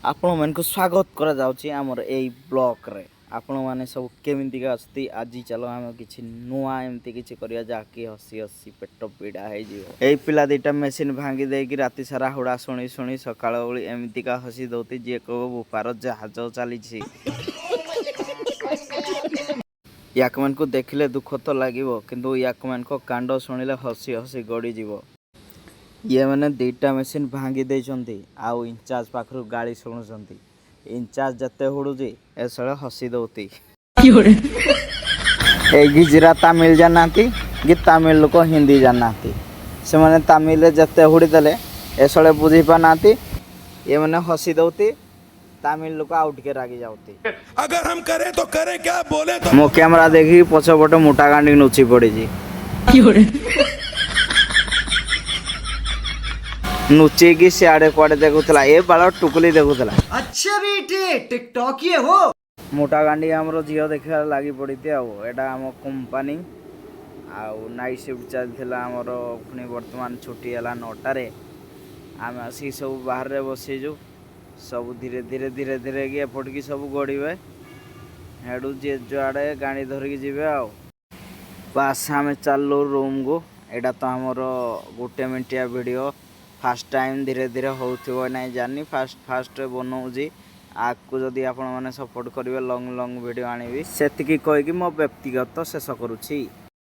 आपण मानक स्वागत करा जाउची हमर एई ब्लॉग रे। आपण माने सब केमितिका असती आजी चलो हम किछि नुआ एमती किछि करिया जाकी हसी हसी पेट पीड़ा हे जिवो। एई पिला दिटा मेसिन भांगी देकी राती सारा हुडा सुनी सुनी सकाळ ओली एमतिका हसी दउती जे को बुपार जहाज चली छी। याक मन को देखिले दुख तो लागिवो किंतु याक मन को कांड सुनिले हसी हसी गडी जिवो। ये मैंने दुईटा मेसीन भांगी देइछंती आउ इंचार्ज पाखरु गाड़ी शुणुचंती। इंचार्ज जते हुडुची एसळे हसी दउती। ए गिजरा तमिल जाननाती कि तमिल लोक हिंदी जाननाती से माने तमिल रे जते हुडी देले एसळे बुझी पानाती। ये मैंने हसी दउती तमिल लोक आउट के रागी जाउती। अगर हम करें तो करें क्या बोले तो मो कैमरा देखी पछपटे मोटा गांडी नुची पड़ी जी। नुचे की सियाड़े कुआड़े देखुला ए बाल टुकुली देखुला। अच्छा बेटे टिकटॉक ये हो मोटा गांडी हमरो झियो देखा लागी पड़ीती एटा आम कंपनी आउ नाइट शिफ्ट चलथिला हमरो पुनी वर्तमान छुट्टी हला 9टा रे आम आसी सब बाहर रे बसीजु सब धीरे धीरे धीरे धीरे की एपट की सब गड़ीबे हेडू जे जुआड़े गाड़ी धरिकी जीवे आउ बस आम चलू रूम को। एटा तो हमरो गोटे मिनटिया वीडियो फास्ट टाइम धीरे धीरे होउथिबो नै जानी फास्ट फास्ट बनौजी आगु जदि आपण माने सपोर्ट करिवे लॉन्ग लॉन्ग वीडियो आनिबी सेतिकी कहि कि मो व्यक्तिगत शेष करूछि।